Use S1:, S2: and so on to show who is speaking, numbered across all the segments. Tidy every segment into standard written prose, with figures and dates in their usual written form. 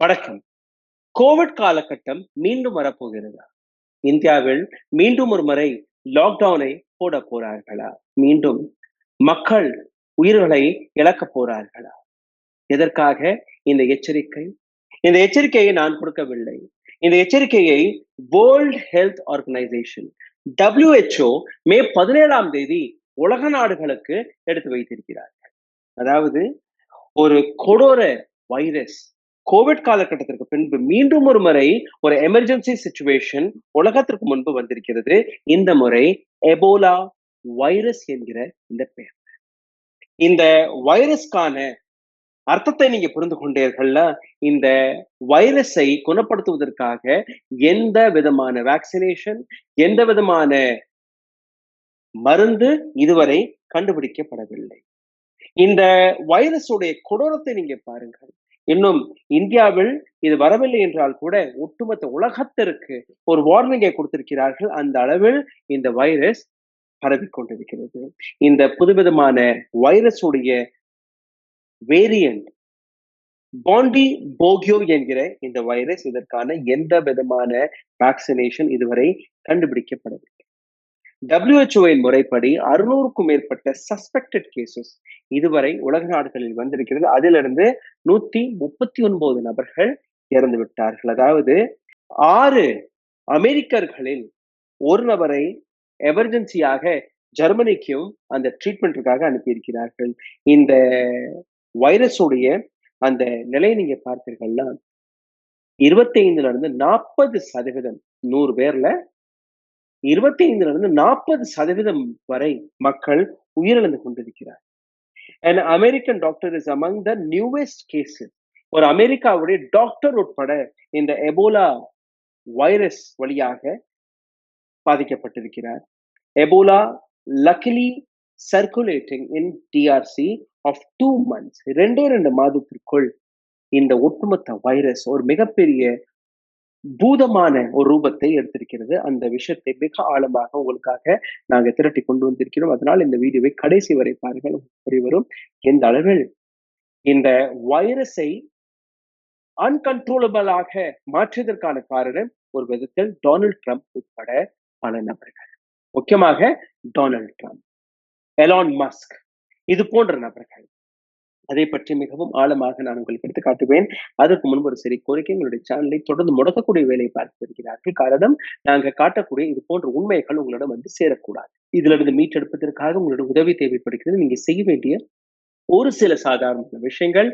S1: வணக்கம். கோவிட் காலகட்டம் மீண்டும் வரப்போகிறதா? இந்தியாவில் மீண்டும் ஒரு முறை லாக்டவுனை போடப் போறார்களா? மீண்டும் மக்கள் உயிர்களை இழக்கப் போறார்களா? எதற்காக இந்த எச்சரிக்கை? இந்த எச்சரிக்கையை நான் கொடுக்கவில்லை. இந்த எச்சரிக்கையை வேர்ல்ட் ஹெல்த் ஆர்கனைசேஷன் WHO மே 17ஆம் தேதி உலக நாடுகளுக்கு எடுத்து வைத்திருக்கிறார்கள். அதாவது ஒரு கொடூர வைரஸ் கோவிட் காலகட்டத்திற்கு பின்பு மீண்டும் ஒரு முறை ஒரு எமர்ஜென்சி சிச்சுவேஷன் உலகத்திற்கு முன்பு வந்திருக்கிறது. இந்த முறை எபோலா வைரஸ் என்கிற இந்த பெயர். இந்த வைரஸ்க்கான அர்த்தத்தை நீங்க புரிந்து கொண்டீர்கள்ல. இந்த வைரஸை குணப்படுத்துவதற்காக எந்த விதமான வேக்சினேஷன், எந்த விதமான மருந்து இதுவரை கண்டுபிடிக்கப்படவில்லை. இந்த வைரஸுடைய கொடூரத்தை நீங்க பாருங்கள். இன்னும் இந்தியாவில் இது வரவில்லை என்றால் கூட ஒட்டுமொத்த உலகத்திற்கு ஒரு வார்னிங்கை கொடுத்திருக்கிறார்கள். அந்த அளவில் இந்த வைரஸ் பரவிக் கொண்டிருக்கிறது. இந்த புதுவிதமான வைரஸுடைய வேரியன்ட் பாண்டி போகியோ என்கிற இந்த வைரஸ், இதற்கான எந்த விதமான வேக்சினேஷன் இதுவரை கண்டுபிடிக்கப்படவில்லை. WHO-வின் முறைப்படி 600க்கும் மேற்பட்ட சஸ்பெக்டட் கேசஸ் இதுவரை உலக நாடுகளில் வந்திருக்கிறது. அதிலிருந்து 139 நபர்கள் இறந்து விட்டார்கள். அதாவது 6 அமெரிக்கர்களில் ஒரு நபரை எமர்ஜென்சியாக ஜெர்மனிக்கும் அந்த ட்ரீட்மெண்ட்டுக்காக அனுப்பியிருக்கிறார்கள். இந்த வைரஸுடைய அந்த நிலையை நீங்க பார்த்தீர்கள்னா 25ல இருந்து 40% 100 பேர்ல 25ல இருந்து 40% வரை மக்கள் உயிரிழந்து கொண்டிருக்கிறார். An American doctor is among the newest cases. ஒரு அமெரிக்காவுடைய டாக்டர் உட்பட இந்த எபோலா வைரஸ் வழியாக பாதிக்கப்பட்டிருக்கிறார். Ebola luckily circulating in DRC of 2 months. 2 மாதத்திற்குள் இந்த ஒட்டுமொத்த வைரஸ் ஒரு மிகப்பெரிய பூதமான ஒரு ரூபத்தை எடுத்திருக்கிறது. அந்த விஷயத்தை மிக ஆழமாக உங்களுக்காக நாங்க திரட்டி கொண்டு வந்திருக்கிறோம். அதனால் இந்த வீடியோவை கடைசி வரை பாருங்கள். வரும் எந்த அளவில் இந்த வைரஸை அன்கண்ட்ரோலபிளாக மாற்றியதற்கான காரணம் ஒரு விதத்தில் டொனால்ட் ட்ரம்ப் உட்பட பல நபர்கள், முக்கியமாக டொனால்ட் ட்ரம்ப், எலான் மஸ்க், இது போன்ற நபர்கள். அதை பற்றி மிகவும் ஆழமாக நான் உங்களுக்கு எடுத்து காட்டுவேன். அதற்கு முன்பு ஒரு சிறிய கோரிக்கை, உங்களுடைய சேனலை தொடர்ந்து முடக்கக்கூடிய வேலையை பார்த்து வருகிறார்கள். காரணம், நாங்க காட்டக்கூடிய இது போன்ற உண்மைகள் உங்களிடம் வந்து சேரக்கூடாது. இதுல இருந்து மீட்டெடுப்பதற்காக உங்களுடைய உதவி தேவைப்படுகிறது. நீங்க செய்ய வேண்டிய ஒரு சில சாதாரண விஷயங்கள்: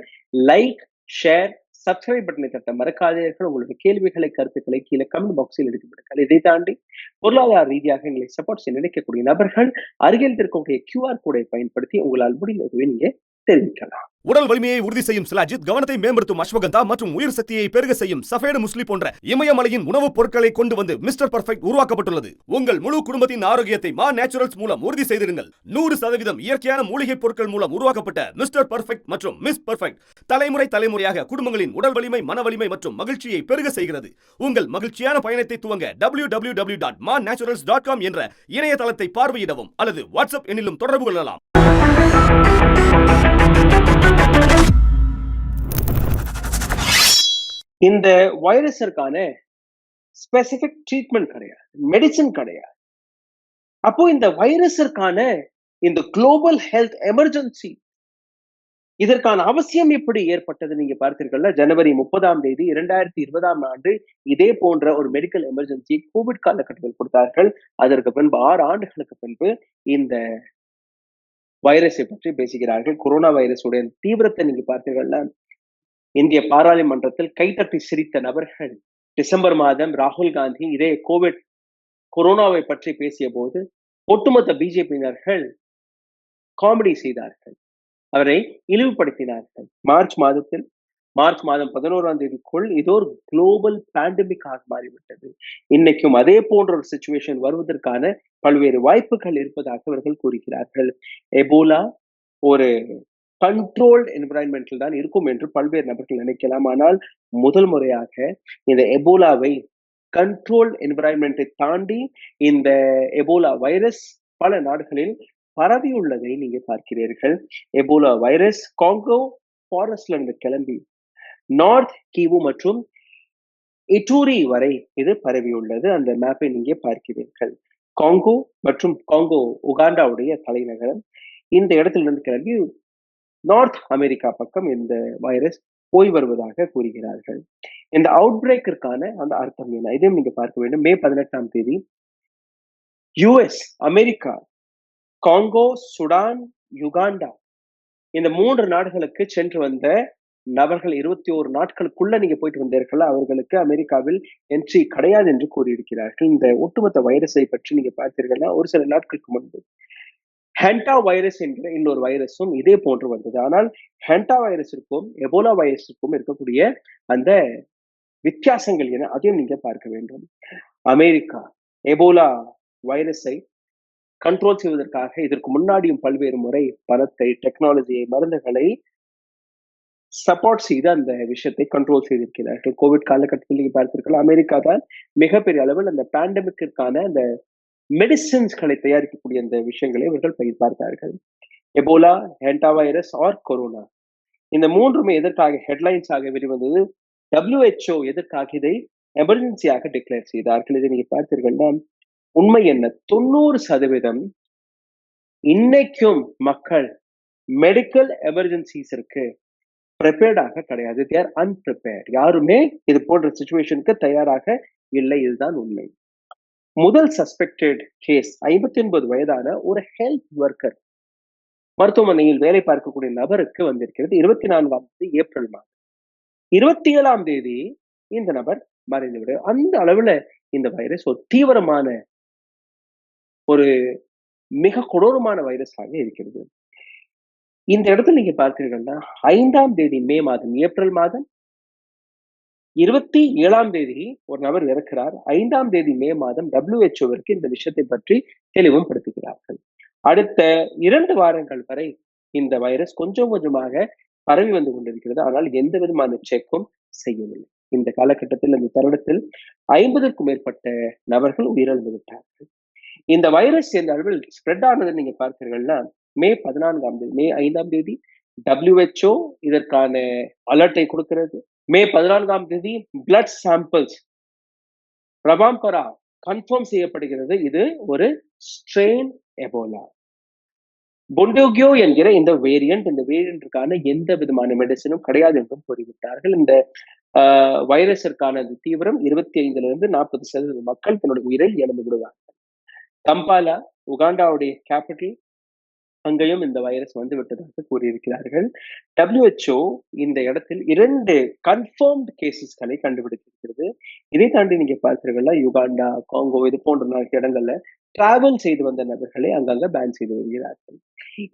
S1: லைக், ஷேர், சப்ஸ்கிரைப் பட்டனை தட்ட மறக்காதீர்கள். உங்களுடைய கேள்விகளை, கருத்துக்களை கீழே கமெண்ட் பாக்ஸில் எழுதிவிடுங்கள். இதை தாண்டி பொருளாதார ரீதியாக எங்களை சப்போர்ட் செய்ய நினைக்கக்கூடிய நபர்கள் அருகில் இருக்கக்கூடிய QR கோடை பயன்படுத்தி உங்களால் முடிந்த உதவியை நீங்க தெரிவிக்கலாம்.
S2: உடல் வலிமையை உறுதி செய்யும் சிலாஜித், கவனத்தை மேம்படுத்தும் அஸ்வகந்தா மற்றும் உயிர் சக்தியை பெருக செய்யும் சஃபேடு முஸ்லி போன்ற இமயமலையின் உணவுப் பொருட்களை கொண்டு வந்து மிஸ்டர் பர்ஃபெக்ட் உருவாக்கப்பட்டுள்ளது. உங்கள் முழு குடும்பத்தின் ஆரோக்கியத்தை மா நேச்சுரல்ஸ் மூலம் உறுதி செய்திருங்கள். 100% இயற்கையான மூலிகை பொருட்கள் மூலம் உருவாக்கப்பட்ட மிஸ்டர் பர்ஃபெக்ட் மற்றும் மிஸ் பர்ஃபெக்ட் தலைமுறையாக குடும்பங்களின் உடல் வலிமை, மன வலிமை மற்றும் மகிழ்ச்சியை பெருக செய்கிறது. உங்கள் மகிழ்ச்சியான பயணத்தை துவங்க www.manaturals.com என்ற இணையதளத்தை பார்வையிடவும் அல்லது வாட்ஸ்அப் எண்ணிலும் தொடர்பு கொள்ளலாம்.
S1: இந்த வைரஸிற்கான ஸ்பெசிபிக் ட்ரீட்மெண்ட் கிடையாது, மெடிசின் கிடையாது. அப்போ இந்த வைரஸிற்கான இந்த குளோபல் ஹெல்த் எமர்ஜென்சி, இதற்கான அவசியம் எப்படி ஏற்பட்டது நீங்க பார்த்தீர்கள்ல. ஜனவரி 30ஆம் தேதி 2020ஆம் ஆண்டு இதே போன்ற ஒரு மெடிக்கல் எமர்ஜென்சி கோவிட் காலகட்டத்தில் கொடுத்தார்கள். அதற்கு பின்பு 6 ஆண்டுகளுக்கு பின்பு இந்த வைரஸை பற்றி பேசுகிறார்கள். கொரோனா வைரஸுடைய தீவிரத்தை நீங்க பார்த்தீர்கள்ல. இந்திய பாராளுமன்றத்தில் கைத்தட்டி சிரித்த நபர்கள் டிசம்பர் மாதம் ராகுல் காந்தி இதே கொரோனாவை பற்றி பேசிய போது ஒட்டுமொத்த பிஜேபியினர்கள் காமெடி செய்தார்கள், அவரை இழிவுபடுத்தினார்கள். மார்ச் மாதம் 11ஆம் தேதிக்குள் இது ஒரு குளோபல் பேண்டமிக்காக மாறிவிட்டது. இன்னைக்கும் அதே போன்ற ஒரு சிச்சுவேஷன் வருவதற்கான பல்வேறு வாய்ப்புகள் இருப்பதாக அவர்கள் கூறுகிறார்கள். எபோலா ஒரு கண்ட்ரோல்ட் என்விரான்மெண்டில் தான் இருக்கும் என்று பல்வேறு நபர்கள் நினைக்கலாம். ஆனால் முதல் முறையாக இந்த எபோலாவை கண்ட்ரோல்ட் என்விரான்மெண்டை தாண்டி இந்த எபோலா வைரஸ் பல நாடுகளில் பரவியுள்ளதை நீங்க பார்க்கிறீர்கள். எபோலா வைரஸ் காங்கோ ஃபாரஸ்ட்ல இருந்து கிளம்பி நார்த் கிவு மற்றும் இட்டூரி வரை இது பரவியுள்ளது. அந்த மேப்பை நீங்க பார்க்கிறீர்கள். காங்கோ மற்றும் காங்கோ உகாண்டாவுடைய தலைநகரம். இந்த இடத்திலிருந்து கிளம்பி நார்த் அமெரிக்கா பக்கம் இந்த வைரஸ் போய் வருவதாக கூறுகிறார்கள். இந்த அவுட் பிரேக்கிற்கான அந்த அர்த்தம் என்ன, இதையும் நீங்க பார்க்க வேண்டும். மே 18ஆம் தேதி US, America, Congo, Sudan, Uganda இந்த 3 நாடுகளுக்கு சென்று வந்த நபர்கள் 21 நாட்களுக்குள்ள நீங்க போயிட்டு வந்தீர்கள், அவர்களுக்கு அமெரிக்காவில் என்ட்ரி கிடையாது என்று கூறியிருக்கிறார்கள். இந்த ஒட்டுமொத்த வைரஸை பற்றி நீங்க பார்த்தீர்கள்னா, ஒரு சில நாட்களுக்கு முன்பு ஹென்டா வைரஸ் என்கிற இன்னொரு வைரஸும் இதே போன்று வந்தது. ஆனால் ஹென்டா வைரஸிற்கும் எபோலா வைரஸிற்கும் இருக்கக்கூடிய அந்த வித்தியாசங்கள் என்ன, அதையும் நீங்க பார்க்க வேண்டும். அமெரிக்கா எபோலா வைரஸை கண்ட்ரோல் செய்வதற்காக இதற்கு முன்னாடியும் பல்வேறு முறை பணத்தை, டெக்னாலஜியை, மருந்துகளை சப்போர்ட் செய்து அந்த விஷயத்தை கண்ட்ரோல் செய்திருக்கிறார்கள். கோவிட் காலகட்டத்தில் நீங்க பார்த்திருக்கலாம், அமெரிக்கா தான் மிகப்பெரிய அளவில் அந்த பேண்டமிக்கிற்கான அந்த மெடிசின்ஸ்களை தயாரிக்கக்கூடிய அந்த விஷயங்களை இவர்கள் பார்த்தார்கள். எபோலா, ஹென்டா வைரஸ் ஆர் கொரோனா, இந்த மூன்றுமே எதற்காக ஹெட்லைன்ஸ் ஆக வெளிவந்தது? WHO எதற்காக இதை எமர்ஜென்சியாக டிக்ளேர் செய்தார்கள்? இதை நீங்க பார்த்தீர்கள்னா உண்மை என்ன, 90% இன்னைக்கும் மக்கள் மெடிக்கல் எமர்ஜென்சிஸிற்கு ப்ரிப்பேர்டாக கிடையாது. They are unprepared. யாருமே இது போன்ற சிச்சுவேஷனுக்கு தயாராக இல்லை. இதுதான் உண்மை. முதல் சஸ்பெக்டட் கேஸ் 59 வயதான ஒரு ஹெல்த் ஒர்க்கர், மருத்துவமனையில் வேலை பார்க்கக்கூடிய நபருக்கு வந்திருக்கிறது. 24ஆம் தேதி ஏப்ரல் மாதம். 27ஆம் தேதி இந்த நபர் மறைந்து விட, அந்த அளவுல இந்த வைரஸ் ஒரு தீவிரமான, ஒரு மிக கொடூரமான வைரஸாக இருக்கிறது. இந்த இடத்துல நீங்க பார்த்தீங்கன்னா 5ஆம் தேதி மே மாதம், ஏப்ரல் மாதம் 27ஆம் தேதி ஒரு நபர் இறக்கிறார். 5ஆம் தேதி மே மாதம் WHO இந்த விஷயத்தை பற்றி தெளிவும் படுத்துகிறார்கள். அடுத்த 2 வாரங்கள் வரை இந்த வைரஸ் கொஞ்சம் கொஞ்சமாக பரவி வந்து கொண்டிருக்கிறது. ஆனால் எந்த விதமான செக்கும் செய்யவில்லை. இந்த காலகட்டத்தில், இந்த தருணத்தில் 50க்கும் மேற்பட்ட நபர்கள் உயிரிழந்து விட்டார்கள். இந்த வைரஸ் எந்த அளவில் ஸ்ப்ரெட் ஆனது நீங்க பார்த்தீர்கள்னா, மே 5ஆம் தேதி WHO இதற்கான அலர்ட்டை கொடுக்கிறது. மே 14ஆம் தேதி பிளட் சாம்பிள்ஸ் ரபாம்பரா கன்ஃபார்ம் செய்யப்படுகிறது. இது ஒரு ஸ்ட்ரெயின் எபோலா. பொண்டோகியோ என்கிற இந்த வேரியன்ட்கான எந்த விதமான மெடிசனும் கிடையாது என்றும் கூறிவிட்டார்கள். இந்த வைரஸிற்கான தீவிரம் 25லிருந்து 40% மக்கள் தன்னுடைய உயிரை இழந்து விடுவார்கள். கம்பாலா, உகாண்டாவுடைய கேபிட்டல், அங்கேயும் இந்த வைரஸ் வந்து விட்டதாக கூறியிருக்கிறார்கள். WHO இந்த இடத்தில் 2 கன்ஃபர்ம்டு கேசஸ்களை கண்டுபிடித்திருக்கிறது. இதை தாண்டி நீங்க பார்த்தீர்கள்னா யுகாண்டா, காங்கோ இது போன்ற இடங்கள்ல டிராவல் செய்து வந்த நபர்களை அங்கங்க பேன் செய்து வருகிறார்கள்.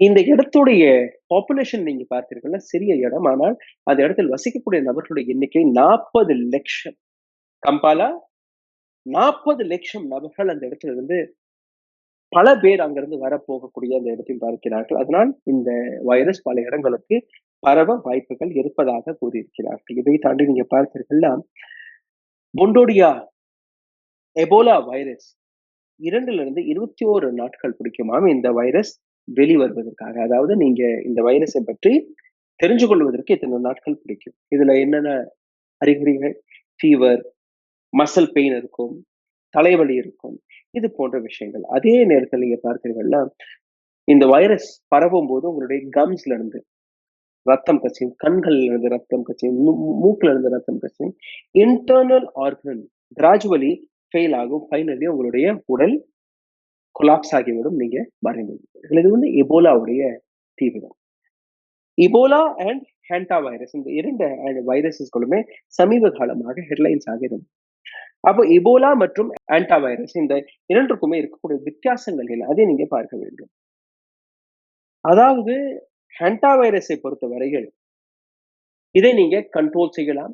S1: இந்த இடத்துடைய பாப்புலேஷன் நீங்க பார்த்தீர்கள்னா சிறிய இடம், ஆனால் அந்த இடத்தில் வசிக்கக்கூடிய நபர்களுடைய எண்ணிக்கை 40 லட்சம். கம்பாலா 40 லட்சம் நபர்கள் அந்த இடத்துல இருந்து, பல பேர் அங்கிருந்து வரப்போகக்கூடிய அந்த இடத்தில் பார்க்கிறார்கள். அதனால் இந்த வைரஸ் பல இடங்களுக்கு பரவ வாய்ப்புகள் இருப்பதாக கூறியிருக்கிறார்கள். இதை தாண்டி நீங்க பார்த்தீர்கள்னா பொண்டோடியா எபோலா வைரஸ் 2லிருந்து 21 நாட்கள் பிடிக்குமாம் இந்த வைரஸ் வெளிவருவதற்காக. அதாவது நீங்க இந்த வைரஸை பற்றி தெரிஞ்சு கொள்வதற்கு இத்தனை நாட்கள் பிடிக்கும். இதுல என்னென்ன அறிகுறிகள்? ஃபீவர், மசில் பெயின் இருக்கும், தலைவலி இருக்கும், இது போன்ற விஷயங்கள். அதே நேரத்தில் நீங்க பார்த்தீர்கள்னா இந்த வைரஸ் பரவும் போது உங்களுடைய கம்ஸ்ல இருந்து ரத்தம் கசியும், கண்கள்ல இருந்து ரத்தம் கசியும், மூக்குல இருந்து ரத்தம் கசியும். இன்டர்னல் ஆர்கன் கிராஜுவலி ஃபெயில் ஆகும். ஃபைனலி உங்களுடைய உடல் கொலாப்ஸ் ஆகிவிடும், நீங்க மறைந்து. இது வந்து எபோலாவுடைய தீவிரம். இபோலா அண்ட் ஹென்டா வைரஸ், இந்த 2 வைரஸஸ்களுமே சமீப காலமாக ஹெட்லைன்ஸ் ஆகிறது. அப்போ இபோலா மற்றும் ஆன்டா வைரஸ் இந்த 2க்குமே இருக்கக்கூடிய வித்தியாசங்கள் என்ன, அதை நீங்க பார்க்க வேண்டும். அதாவது ஹென்டா வைரஸை பொறுத்த வரையில் இதை நீங்க கண்ட்ரோல் செய்யலாம்.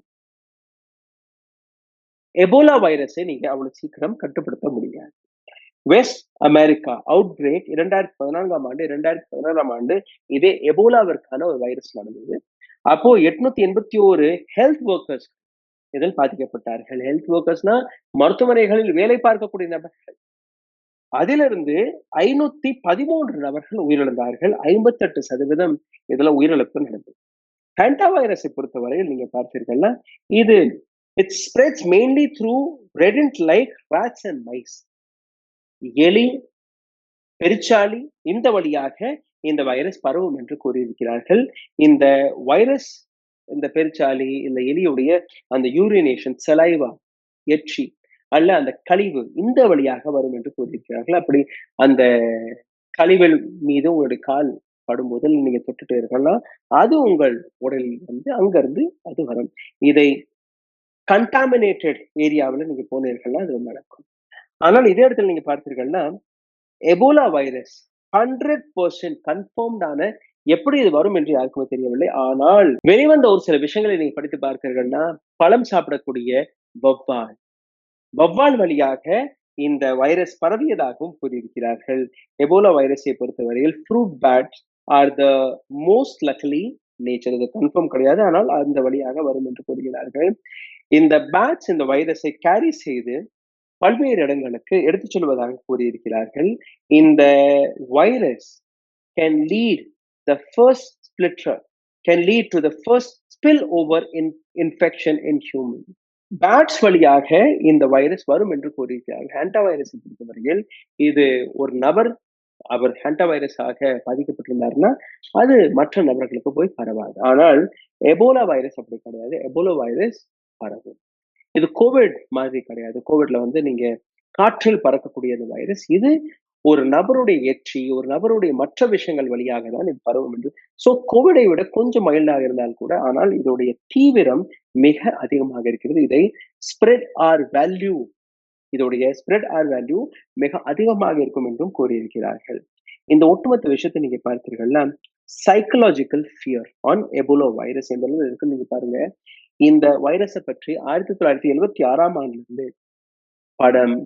S1: எபோலா வைரஸை நீங்க அவ்வளவு சீக்கிரம் கட்டுப்படுத்த முடியாது. வெஸ்ட் அமெரிக்கா அவுட் பிரேக் 2014ஆம் ஆண்டு, 2016ஆம் ஆண்டு இதே எபோலாவிற்கான ஒரு வைரஸ் நடந்தது. அப்போ 881 ஹெல்த் ஒர்க்கர்ஸ் இதில் பாதிக்கப்பட்டார்கள். ஹெல்த் ஒர்க்கர்ஸ்னா மருத்துவமனைகளில் வேலை பார்க்கக்கூடிய நபர்கள். அதிலிருந்து 513 நபர்கள் உயிரிழந்தார்கள். 58% இதுல உயிரிழப்பு நடந்தது. ஹேண்டாவைரஸை பொறுத்தவரையில் நீங்க பார்த்தீர்கள்னா இது it spreads mainly through rodent like rats and mice. எலி, பெருச்சாளி இந்த வழியாக இந்த வைரஸ் பரவும் என்று கூறியிருக்கிறார்கள். இந்த வைரஸ் இந்த பெருச்சாளி இந்த எலியுடைய அந்த யூரினேஷன், சலைவா, எச்சி அல்ல அந்த கழிவு இந்த வழியாக வரும் என்று கூறியிருக்கிறார்கள். அப்படி அந்த கழிவுகள் மீது உங்களுடைய கால் படும்போது நீங்க தொட்டுட்டு இருக்கலாம், அது உங்கள் உடலில் வந்து அங்கிருந்து அது வரும். இதை கண்டாமினேட்டட் ஏரியாவில் நீங்க போனீர்கள்னா அது நடக்கும். ஆனால் இதே இடத்துல நீங்க பார்த்தீர்கள்னா எபோலா வைரஸ் 100% கன்ஃபார்ம்டான எப்படி இது வரும் என்று யாருக்குமே தெரியவில்லை. ஆனால் வெளிவந்த ஒரு சில விஷயங்களை நீங்க படித்து பார்க்கிறீர்கள்னா பழம் சாப்பிடக்கூடிய வவ்வால் வழியாக இந்த வைரஸ் பரவியதாகவும் கூறியிருக்கிறார்கள். எபோலா வைரஸை பொறுத்தவரையில் fruit bats are the most likely nature. இது கன்ஃபார்ம் கிடையாது, ஆனால் அந்த வழியாக வரும் என்று கூறுகிறார்கள். இந்த பேட்ஸ் இந்த வைரஸை கேரி செய்து பல்வேறு இடங்களுக்கு எடுத்துச் செல்வதாக கூறியிருக்கிறார்கள். இந்த virus can lead the first splitter, can lead to the first spillover infection in human. Bats வழியாக இந்த வைரஸ் வரும் என்று கூறியிருக்கிறார்கள். ஹேண்டா வைரஸை பொறுத்தவரையில் இது ஒரு நபர் அவர் ஹேண்டா வைரஸாக பாதிக்கப்பட்டிருந்தாருன்னா அது மற்ற நபர்களுக்கு போய் பரவாது. ஆனால் எபோலா வைரஸ் அப்படி கிடையாது. எபோலா வைரஸ் பரவும். இது கோவிட் மாதிரி கிடையாது. கோவிட்ல வந்து நீங்க காற்றில் பறக்கக்கூடிய அந்த வைரஸ், இது ஒரு நபருடைய எச்சி, ஒரு நபருடைய மற்ற விஷயங்கள் வழியாக தான் இது பரவும் என்று. சோ கோவிடை விட கொஞ்சம் மைல்டாக இருந்தால் கூட, ஆனால் இதோடைய தீவிரம் மிக அதிகமாக இருக்கிறது. இதை ஸ்ப்ரெட் ஆர் வேல்யூ, இதோடைய ஸ்ப்ரெட் ஆர் வேல்யூ மிக அதிகமாக இருக்கும் என்றும் கூறியிருக்கிறார்கள். இந்த ஒட்டுமொத்த விஷயத்தை நீங்க பார்த்தீர்கள்னா psychological fear on Ebola virus எந்த அளவு இருக்குன்னு நீங்க பாருங்க. இந்த வைரஸை பற்றி 1976ஆம் ஆண்டிலிருந்து படம்,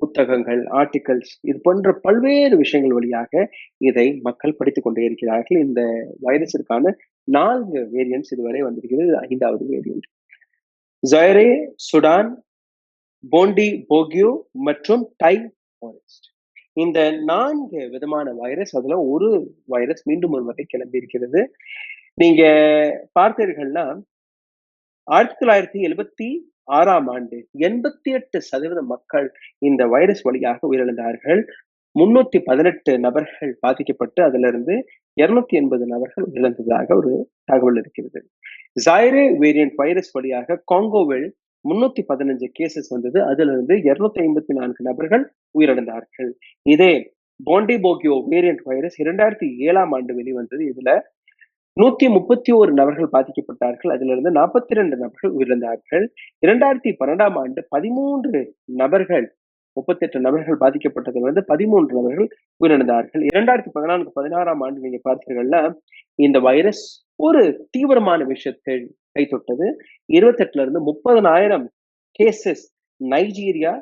S1: புத்தகங்கள், ஆர்டிகல்ஸ் இது போன்ற பல்வேறு விஷயங்கள் வழியாக இதை மக்கள் படித்துக் கொண்டே இருக்கிறார்கள். இந்த வைரஸிற்கான 4 வேரியன்ட்ஸ் இதுவரை வந்திருக்கிறது. 5வது வேரியன்ட் ஜைரே, சுடான், போண்டி போகியோ மற்றும் டை ஃபாரஸ்ட். இந்த 4 விதமான வைரஸ், அதுல ஒரு வைரஸ் மீண்டும் ஒரு வரை கிளம்பி இருக்கிறது. நீங்க பார்த்தீர்கள்னா 1976ஆம் ஆண்டு 88% மக்கள் இந்த வைரஸ் வழியாக உயிரிழந்தார்கள். 318 நபர்கள் பாதிக்கப்பட்டு அதுல இருந்து 280 நபர்கள் உயிரிழந்ததாக ஒரு தகவல் இருக்கிறது. ஜைரே வேரியன்ட் வைரஸ் வழியாக காங்கோவில் 315 கேசஸ் வந்தது. அதுல இருந்து 254 நபர்கள் உயிரிழந்தார்கள். இதே போண்டிபோகியோ வேரியன்ட் வைரஸ் 2007ஆம் ஆண்டு வெளிவந்தது. இதுல 131 நபர்கள் பாதிக்கப்பட்டார்கள். அதிலிருந்து 42 நபர்கள் உயிரிழந்தார்கள். 2012ஆம் ஆண்டு 13 நபர்கள் 38 நபர்கள் பாதிக்கப்பட்டதில் வந்து 13 நபர்கள் உயிரிழந்தார்கள். 2014-16ஆம் ஆண்டு நீங்க பார்த்தீர்கள்னா இந்த வைரஸ் ஒரு தீவிரமான விஷயத்தை கை தொட்டது. 28ல இருந்து 30,000 கேசஸ் நைஜீரியா,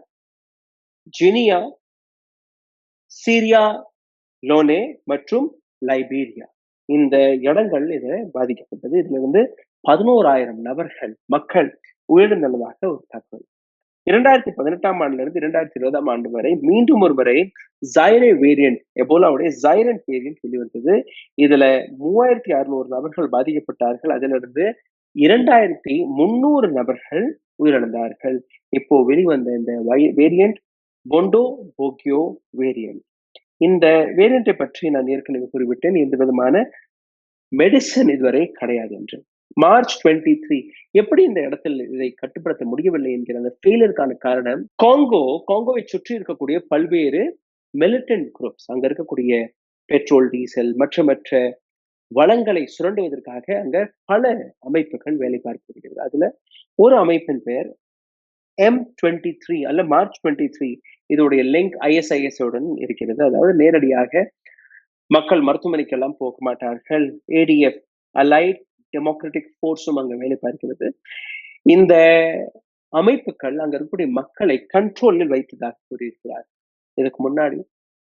S1: ஜினியா, சீரியா லோனே மற்றும் லைபீரியா இந்த இடங்கள் இது பாதிக்கப்பட்டது. இதுல வந்து 11,000 நபர்கள் மக்கள் உயிரிழந்ததாக ஒரு தகவல். 2018ஆம் ஆண்டுல இருந்து 2020ஆம் ஆண்டு வரை மீண்டும் ஒரு முறை ஜைரே வேரியன்ட், எபோலாவுடைய ஜைரண்ட் வேரியன்ட் வெளிவந்தது. இதுல 3,600 நபர்கள் பாதிக்கப்பட்டார்கள். அதுல இருந்து 2,300 நபர்கள் உயிரிழந்தார்கள். இப்போ வெளிவந்த இந்த வேரியன்ட் போண்டோ போகியோ வேரியன்ட். இந்த வேரியண்டை பற்றி நான் ஏற்கனவே குறிப்பிட்டேன், எந்த விதமான மெடிசன் இதுவரை கிடையாது என்று. மார்ச் 23 எப்படி இந்த இடத்தில் இதை கட்டுப்படுத்த முடியவில்லை என்கிற அந்த ஃபெயிலியருக்கான காரணம் காங்கோவை சுற்றி இருக்கக்கூடிய பல்வேறு மிலிட்டன்ட் குரூப்ஸ், அங்க இருக்கக்கூடிய பெட்ரோல், டீசல் மற்ற வளங்களை சுரண்டுவதற்காக அங்க பல அமைப்புகள் வேலை பார்த்து வருகிறது. அதுல ஒரு அமைப்பின் பெயர் M23 அல்ல மார்ச் 23. இதோடைய லிங்க் ISIS உடன் இருக்கிறது. அதாவது நேரடியாக மக்கள் மருத்துவமனைக்கெல்லாம் போக மாட்டார்கள். ADF அலைட் டெமோக்ராட்டிக் ஃபோர்ஸும் அங்க வேலை பார்க்கிறது. இந்த அமைப்புகள் அங்க இருக்கக்கூடிய மக்களை கண்ட்ரோலில் வைத்ததாக கூறியிருக்கிறார். இதுக்கு முன்னாடி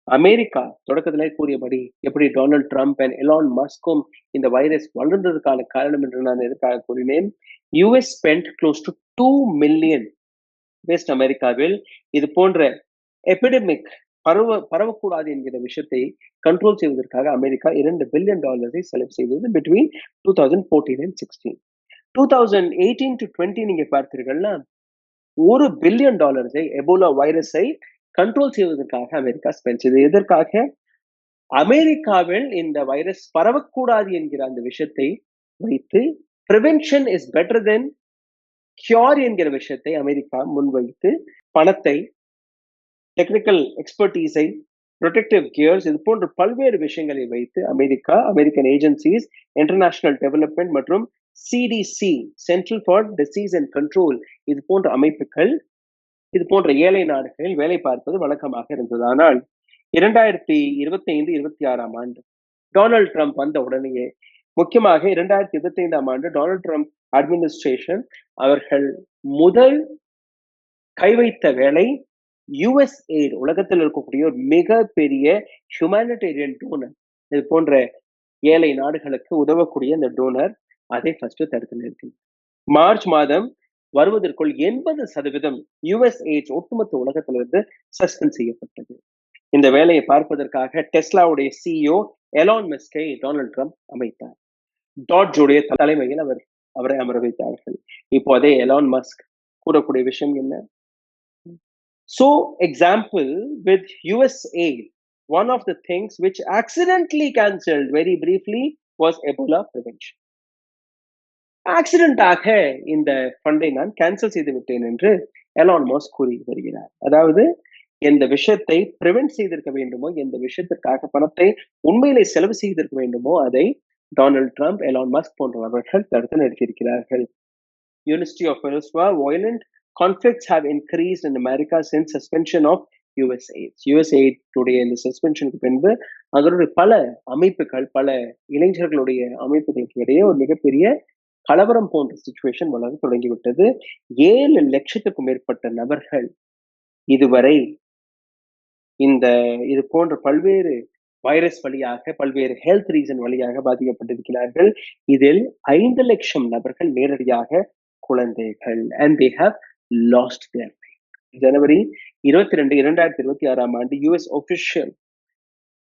S1: அமெரிக்கா தொடக்கத்திலே கூறியபடி எப்படி டொனால்ட் ட்ரம்ப் அண்ட் எலான் மஸ்கும் இந்த வைரஸ் வளர்ந்ததுக்கான காரணம் என்று நான் எதற்காக கூறினேன். US spent close to 2 million west அமெரிக்காவில் இது போன்ற எபிடமிக் பரவக்கூடாது என்கிற விஷயத்தை கண்ட்ரோல் செய்வதற்காக அமெரிக்கா $2 பில்லியன் செலவு செய்தது பிட்வீன் 2014 and 16. 2018 to 20 நீங்க பார்த்தீர்கள்னா $1 பில்லியன் எபோலா வைரஸை கண்ட்ரோல் செய்வதற்காக அமெரிக்கா ஸ்பெண்ட் செய்தது. எதற்காக? அமெரிக்காவில் இந்த வைரஸ் பரவக்கூடாது என்கிற அந்த விஷயத்தை வைத்து prevention is better then cure என்கிற விஷயத்தை அமெரிக்கா முன்வைத்து பணத்தை, டெக்னிக்கல் எக்ஸ்பர்டீஸை, ப்ரொடெக்டிவ் கியர்ஸ், இது போன்ற பல்வேறு விஷயங்களை வைத்து அமெரிக்கன் ஏஜென்சிஸ், இன்டர்நேஷனல் டெவலப்மெண்ட் மற்றும் CDC, central for disease and control, இது போன்ற அமைப்புகள், இது போன்ற ஏழை நாடுகளில் வேலை பார்ப்பது வழக்கமாக இருந்தது. ஆனால் 2025-26 ஆண்டு டொனால்ட் ட்ரம்ப் வந்த உடனேயே, முக்கியமாக 2025 ஆண்டு டொனால்ட் ட்ரம்ப் அட்மினிஸ்ட்ரேஷன் அவர்கள் முதல் கை வைத்த வேலை USAID, உலகத்தில் இருக்கக்கூடிய ஒரு மிக பெரிய ஹியூமானிட்டேரியன் டோனர், இது போன்ற ஏழை நாடுகளுக்கு உதவக்கூடிய இந்த டோனர், அதை ஃபர்ஸ்ட் தடுத்து நிறுத்தி மார்ச் மாதம் வருவதற்குள் 80% USAID ஒட்டுமொத்த உலகத்திலிருந்து சஸ்பெண்ட் செய்யப்பட்டது. இந்த வேலையை பார்ப்பதற்காக டெஸ்லாவுடைய CEO எலான் மஸ்கை டொனால்ட் ட்ரம்ப் அமைத்தார். டாட்ஜுடைய தலைமையில் அவரை அமர வைத்தார்கள். இப்போ அதே எலான் மஸ்க் கூறக்கூடிய விஷயம் என்ன? So, example with USAID, one of the things which accidentally cancelled very briefly was Ebola prevention. ஆக்சிடென்டாக இந்த ஃபண்டை நான் கேன்சல் செய்து விட்டேன் என்று எலான் மஸ்க் கூறி வருகிறார். அதாவது எந்த விஷயத்தை பிரிவென்ட் செய்திருக்க வேண்டுமோ, எந்த விஷயத்திற்காக பணத்தை உண்மையிலே செலவு செய்திருக்க வேண்டுமோ, அதை டொனால்ட் ட்ரம்ப், எலான் மஸ்க் போன்றவர்கள் தடுத்து நிறுத்தியிருக்கிறார்கள். University of Minnesota, violent conflicts have increased in America since suspension of USAID. USAID உடைய இந்த சஸ்பென்ஷனுக்கு பின்பு அதனுடைய பல அமைப்புகள், பல இளைஞர்களுடைய அமைப்புகளுக்கு இடையே ஒரு மிகப்பெரிய கலவரம் போன்ற சிச்சுவேஷன் வளர தொடங்கிவிட்டது. 7 லட்சத்துக்கும் மேற்பட்ட நபர்கள் இதுவரை இது போன்ற பல்வேறு வைரஸ் வழியாக, பல்வேறு ஹெல்த் ரீசன் வழியாக பாதிக்கப்பட்டிருக்கிறார்கள். இதில் 5 லட்சம் நபர்கள் நேரடியாக குழந்தைகள். and they have lost their life. ஜனவரி 22, 2026 ஆண்டு US official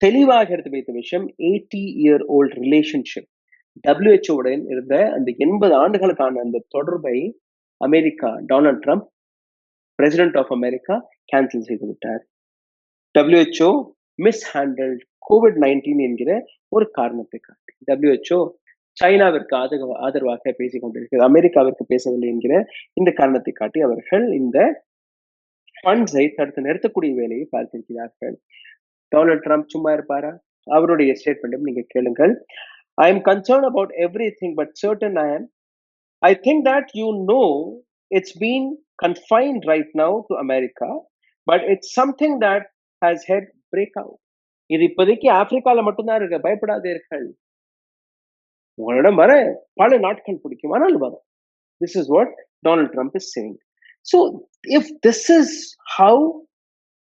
S1: தெளிவாக எடுத்து வைத்த விஷயம் 80-year-old relationship. WHO உடன் இருந்த அந்த 80 ஆண்டுகளுக்கான அந்த தொடர்பை America, Donald Trump president of America cancel செய்து விட்டார். WHO மிஸ்ஹேண்டல்ட் COVID-19 என்கிற ஒரு காரணத்தை காட்டி WHO சைனாவிற்கு ஆதரவாக பேசிக் கொண்டிருக்கிறது, அமெரிக்காவிற்கு பேசவில்லை என்கிற இந்த காரணத்தை காட்டி அவர்கள் இந்த ஃபண்ட்ஸை தடுத்து நிறுத்தக்கூடிய வேலையை பார்த்திருக்கிறார்கள். டொனால்ட் ட்ரம்ப் சும்மா இருப்பாரா? அவருடைய ஸ்டேட்மெண்ட்டும் நீங்க கேளுங்கள். I am concerned about everything, but certain I think that it's been confined right now to America, but it's something that has had breakout. இது இப்போதைக்கு ஆப்பிரிக்கால மட்டும்தான் இருக்கு, பயப்படாதீர்கள். உங்களிடம் வர பல நாட்கள் பிடிக்கும், ஆனால் வரும். This is what Donald Trump is saying. So, if this is how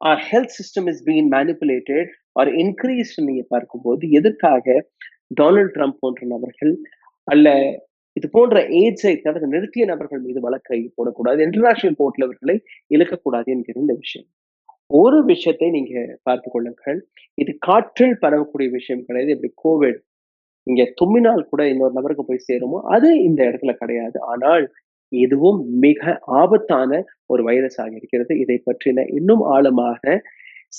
S1: our health system is being manipulated or increased, நீங்க பார்க்கும்போது எதற்காக டொனால்ட் ட்ரம்ப் போன்ற நபர்கள் அல்ல இது போன்ற எய்ட்ஸை தடுத்து நிறுத்திய நபர்கள் மீது வழக்கை போடக்கூடாது, இன்டர்நேஷனல் கோர்ட்ல அவர்களை இழுக்கக்கூடாது என்கிற இந்த விஷயம். ஒரு விஷயத்தை நீங்க பார்த்து கொள்ளுங்கள், இது காற்றில் பரவக்கூடிய விஷயம் கிடையாது. இப்படி கோவிட் இங்க தும்மினால் கூட இன்னொரு நபருக்கு போய் சேருமோ, அது இந்த இடத்துல கிடையாது. ஆனால் இதுவும் மிக ஆபத்தான ஒரு வைரஸ் ஆக இருக்கிறது. இதை பற்றின இன்னும் ஆழமாக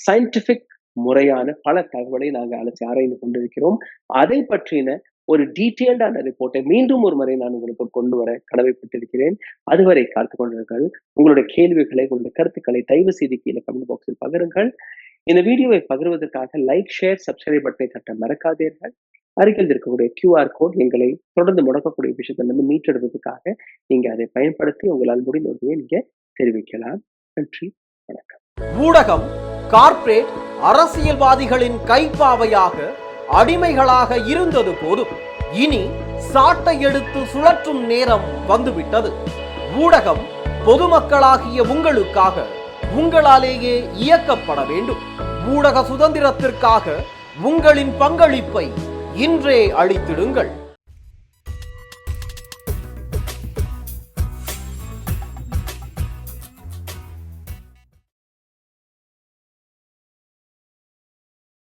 S1: சயின்டிபிக் முறையான பல தகவலை நாங்கள் அழைச்சி ஆராய்ந்து கொண்டிருக்கிறோம். அதை பற்றின ஒரு டீட்டெயில்டான ரிப்போர்ட்டை மீண்டும் ஒரு முறை நான் உங்களுக்கு கொண்டு வர கடமைப்பட்டிருக்கிறேன். அதுவரை காத்து கொண்டிருங்கள். உங்களுடைய கேள்விகளை, உங்களுடைய கருத்துக்களை தயவு செய்து கீழே கமெண்ட் பாக்ஸில் பகிருங்கள். இந்த வீடியோவை பகிர்வதற்காக லைக், ஷேர், சப்ஸ்கிரைப் பட்டனை தட்ட மறக்காதீர்கள். அருகில் இருக்கக்கூடிய QR கோட் எங்களை தொடர்ந்து முடக்கக்கூடிய விஷயத்திலிருந்து மீட்டெடுப்பதற்காக நீங்க அதை பயன்படுத்தி உங்களால் முடிந்த உதவியை நீங்க தெரிவிக்கலாம். நன்றி, வணக்கம்.
S3: ஊடகம் கார்ப்பரேட் அரசியல்வாதிகளின் கைப்பாவையாக, அடிமைகளாக இருந்தது போதும். இனி சாட்டை எடுத்து சுழற்றும் நேரம் வந்துவிட்டது. ஊடகம் பொதுமக்களாகிய உங்களுக்காக, உங்களாலேயே இயக்கப்பட வேண்டும். ஊடக சுதந்திரத்திற்காக உங்களின் பங்களிப்பை இன்றே அளித்திடுங்கள்.